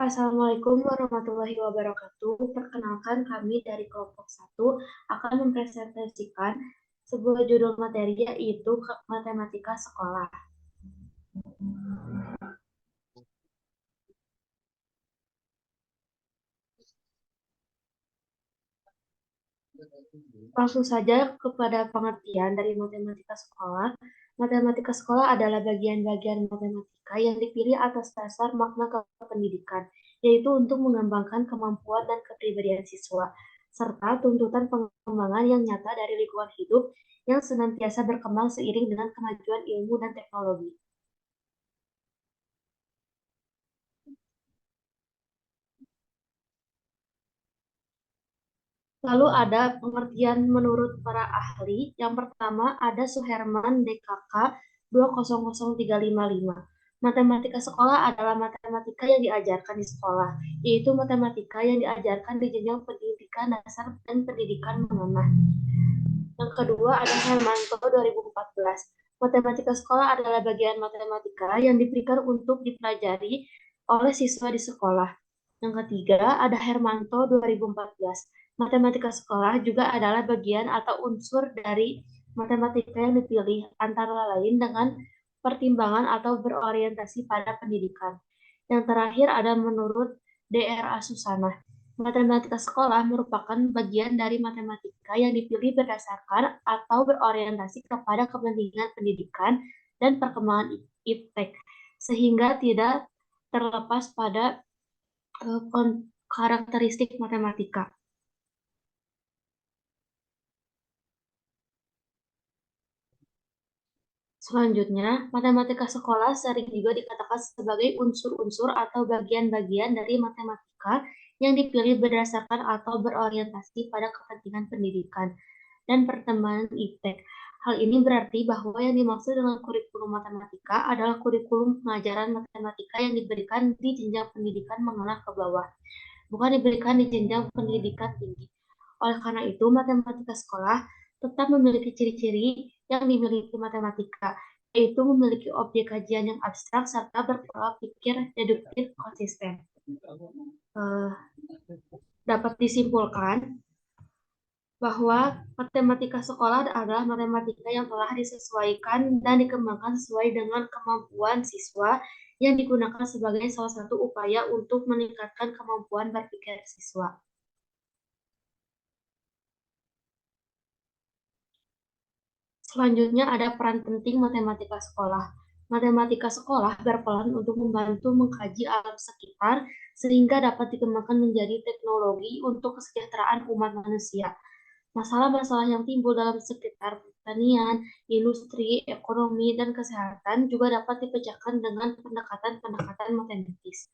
Assalamualaikum warahmatullahi wabarakatuh. Perkenalkan kami dari kelompok 1 akan mempresentasikan sebuah judul materi yaitu matematika sekolah. Langsung saja kepada pengertian dari matematika sekolah. Matematika sekolah adalah bagian-bagian matematika yang dipilih atas dasar makna kependidikan, yaitu untuk mengembangkan kemampuan dan kepribadian siswa, serta tuntutan pengembangan yang nyata dari lingkungan hidup yang senantiasa berkembang seiring dengan kemajuan ilmu dan teknologi. Lalu ada pengertian menurut para ahli. Yang pertama ada Suherman DKK 200355. Matematika sekolah adalah matematika yang diajarkan di sekolah, yaitu matematika yang diajarkan di jenjang pendidikan dasar dan pendidikan menengah. Yang kedua ada Hermanto 2014. Matematika sekolah adalah bagian matematika yang diberikan untuk dipelajari oleh siswa di sekolah. Yang ketiga ada Hermanto 2014. Matematika sekolah juga adalah bagian atau unsur dari matematika yang dipilih antara lain dengan pertimbangan atau berorientasi pada pendidikan. Yang terakhir ada menurut D.R.A. Susana. Matematika sekolah merupakan bagian dari matematika yang dipilih berdasarkan atau berorientasi kepada kepentingan pendidikan dan perkembangan iptek, sehingga tidak terlepas pada karakteristik matematika. Selanjutnya, matematika sekolah sering juga dikatakan sebagai unsur-unsur atau bagian-bagian dari matematika yang dipilih berdasarkan atau berorientasi pada kepentingan pendidikan dan perkembangan iptek. Hal ini berarti bahwa yang dimaksud dengan kurikulum matematika adalah kurikulum pengajaran matematika yang diberikan di jenjang pendidikan menengah ke bawah, bukan diberikan di jenjang pendidikan tinggi. Oleh karena itu, matematika sekolah tetap memiliki ciri-ciri yang dimiliki matematika, yaitu memiliki objek kajian yang abstrak serta berpola pikir deduktif konsisten. Eh, Dapat disimpulkan bahwa matematika sekolah adalah matematika yang telah disesuaikan dan dikembangkan sesuai dengan kemampuan siswa yang digunakan sebagai salah satu upaya untuk meningkatkan kemampuan berpikir siswa. Selanjutnya ada peran penting matematika sekolah. Matematika sekolah berperan untuk membantu mengkaji alam sekitar sehingga dapat dikembangkan menjadi teknologi untuk kesejahteraan umat manusia. Masalah-masalah yang timbul dalam sekitar pertanian, industri, ekonomi, dan kesehatan juga dapat dipecahkan dengan pendekatan-pendekatan matematis.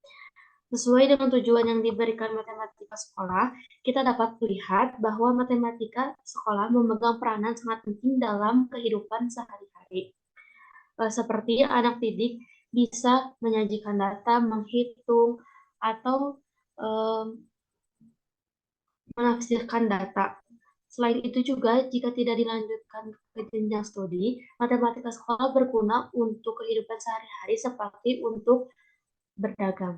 Sesuai dengan tujuan yang diberikan matematika sekolah, kita dapat melihat bahwa matematika sekolah memegang peranan sangat penting dalam kehidupan sehari-hari. Seperti anak didik bisa menyajikan data, menghitung, atau menafsirkan data. Selain itu juga, jika tidak dilanjutkan ke jenjang studi, matematika sekolah berguna untuk kehidupan sehari-hari seperti untuk berdagang.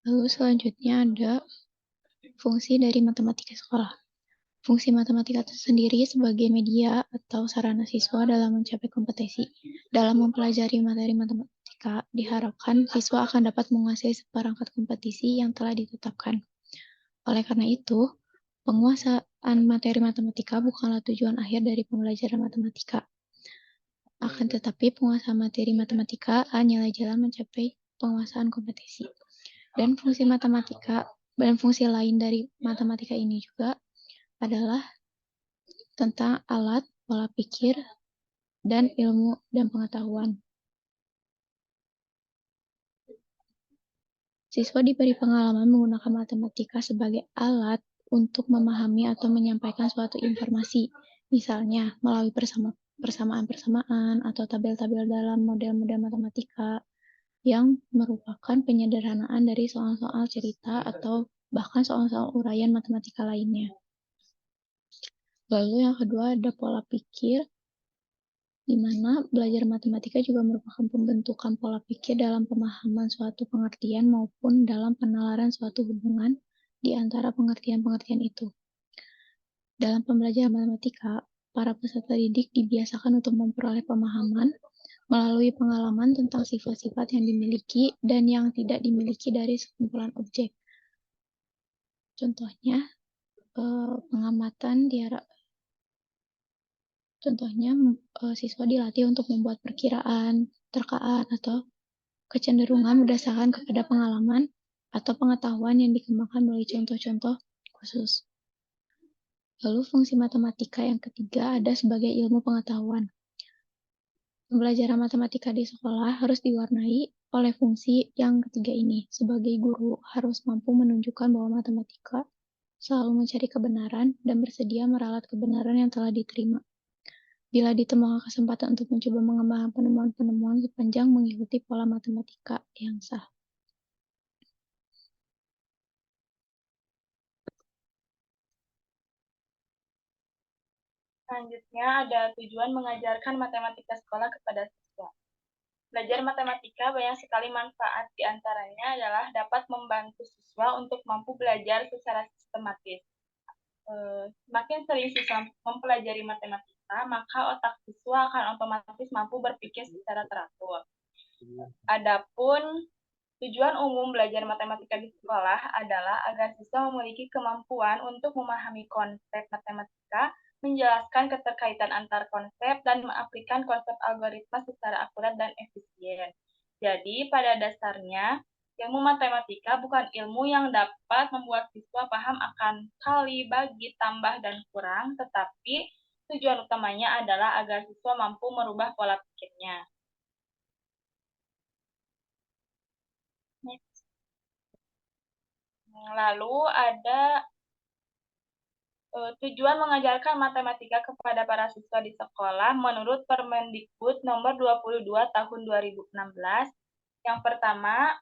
Lalu selanjutnya ada fungsi dari matematika sekolah. Fungsi matematika itu sendiri sebagai media atau sarana siswa dalam mencapai kompetensi. Dalam mempelajari materi matematika, diharapkan siswa akan dapat menguasai seperangkat kompetisi yang telah ditetapkan. Oleh karena itu, penguasaan materi matematika bukanlah tujuan akhir dari pembelajaran matematika. Akan tetapi, penguasaan materi matematika hanyalah jalan mencapai penguasaan kompetensi. Dan fungsi matematika dan fungsi lain dari matematika ini juga adalah tentang alat, pola pikir, dan ilmu dan pengetahuan. Siswa diberi pengalaman menggunakan matematika sebagai alat untuk memahami atau menyampaikan suatu informasi, misalnya melalui persamaan-persamaan atau tabel-tabel dalam model-model matematika yang merupakan penyederhanaan dari soal-soal cerita atau bahkan soal-soal uraian matematika lainnya. Lalu yang kedua ada pola pikir, di mana belajar matematika juga merupakan pembentukan pola pikir dalam pemahaman suatu pengertian maupun dalam penalaran suatu hubungan di antara pengertian-pengertian itu. Dalam pembelajaran matematika, para peserta didik dibiasakan untuk memperoleh pemahaman melalui pengalaman tentang sifat-sifat yang dimiliki dan yang tidak dimiliki dari sekumpulan objek. Contohnya, pengamatan Contohnya, siswa dilatih untuk membuat perkiraan, terkaan, atau kecenderungan berdasarkan kepada pengalaman atau pengetahuan yang dikembangkan melalui contoh-contoh khusus. Lalu fungsi matematika yang ketiga ada sebagai ilmu pengetahuan. Pembelajaran matematika di sekolah harus diwarnai oleh fungsi yang ketiga ini. Sebagai guru harus mampu menunjukkan bahwa matematika selalu mencari kebenaran dan bersedia meralat kebenaran yang telah diterima. Bila ditemukan kesempatan untuk mencoba mengembangkan penemuan-penemuan sepanjang mengikuti pola matematika yang sah. Selanjutnya ada tujuan mengajarkan matematika sekolah kepada siswa. Belajar matematika banyak sekali manfaat, diantaranya adalah dapat membantu siswa untuk mampu belajar secara sistematis. Semakin sering siswa mempelajari matematika, maka otak siswa akan otomatis mampu berpikir secara teratur. Adapun tujuan umum belajar matematika di sekolah adalah agar siswa memiliki kemampuan untuk memahami konsep matematika, menjelaskan keterkaitan antar konsep, dan mengaplikan konsep algoritma secara akurat dan efisien. Jadi, pada dasarnya, ilmu matematika bukan ilmu yang dapat membuat siswa paham akan kali, bagi, tambah, dan kurang, tetapi tujuan utamanya adalah agar siswa mampu merubah pola pikirnya. Lalu ada tujuan mengajarkan matematika kepada para siswa di sekolah menurut Permendikbud nomor 22 tahun 2016. Yang pertama,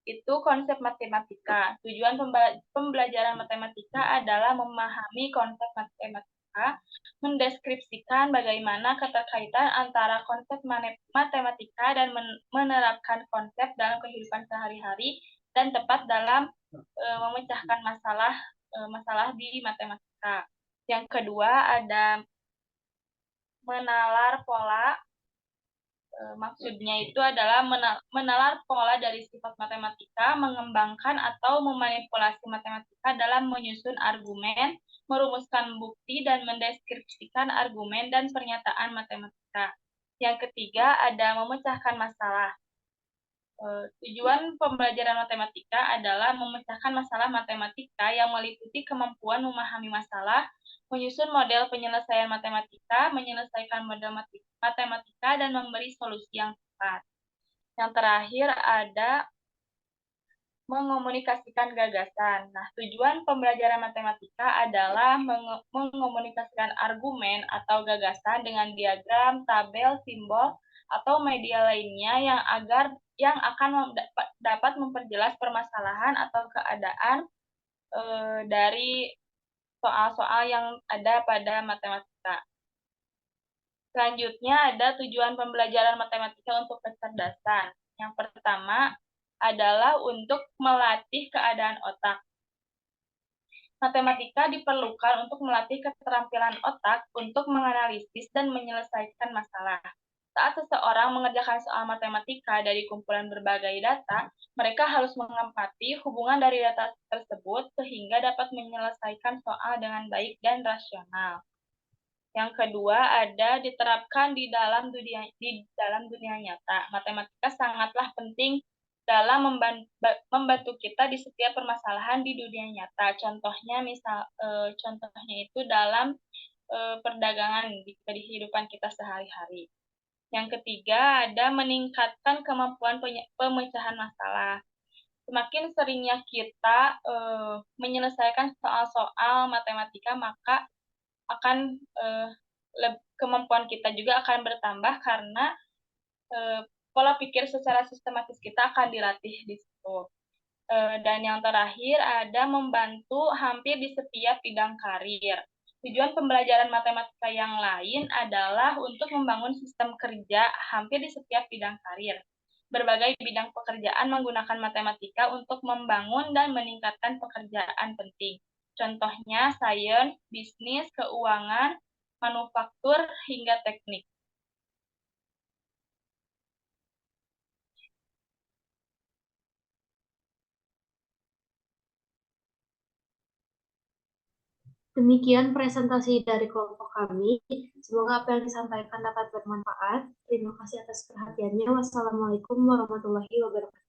itu konsep matematika. Tujuan pembelajaran matematika adalah memahami konsep matematika, mendeskripsikan bagaimana keterkaitan antara konsep matematika dan menerapkan konsep dalam kehidupan sehari-hari dan tepat dalam memecahkan masalah di matematika. Yang kedua ada menalar pola. Maksudnya itu adalah menalar pola dari sifat matematika, mengembangkan atau memanipulasi matematika dalam menyusun argumen, merumuskan bukti, dan mendeskripsikan argumen dan pernyataan matematika. Yang ketiga ada memecahkan masalah. Tujuan pembelajaran matematika adalah memecahkan masalah matematika yang meliputi kemampuan memahami masalah, menyusun model penyelesaian matematika, menyelesaikan model matematika, dan memberi solusi yang tepat. Yang terakhir ada mengomunikasikan gagasan. Nah, tujuan pembelajaran matematika adalah mengomunikasikan argumen atau gagasan dengan diagram, tabel, simbol, atau media lainnya yang akan dapat memperjelas permasalahan atau keadaan dari soal-soal yang ada pada matematika. Selanjutnya ada tujuan pembelajaran matematika untuk kecerdasan. Yang pertama adalah untuk melatih keadaan otak. Matematika diperlukan untuk melatih keterampilan otak untuk menganalisis dan menyelesaikan masalah. Saat seseorang mengerjakan soal matematika dari kumpulan berbagai data, mereka harus mengamati hubungan dari data tersebut sehingga dapat menyelesaikan soal dengan baik dan rasional. Yang kedua ada diterapkan di dalam dunia nyata. Matematika sangatlah penting dalam membantu kita di setiap permasalahan di dunia nyata. Contohnya itu dalam perdagangan di kehidupan kita sehari-hari. Yang ketiga ada meningkatkan kemampuan pemecahan masalah. Semakin seringnya kita menyelesaikan soal-soal matematika, maka akan kemampuan kita juga akan bertambah karena pola pikir secara sistematis kita akan dilatih di situ. Dan yang terakhir ada membantu hampir di setiap bidang karir. Tujuan pembelajaran matematika yang lain adalah untuk membangun sistem kerja hampir di setiap bidang karir. Berbagai bidang pekerjaan menggunakan matematika untuk membangun dan meningkatkan pekerjaan penting. Contohnya sains, bisnis, keuangan, manufaktur, hingga teknik. Demikian presentasi dari kelompok kami. Semoga apa yang disampaikan dapat bermanfaat. Terima kasih atas perhatiannya. Wassalamualaikum warahmatullahi wabarakatuh.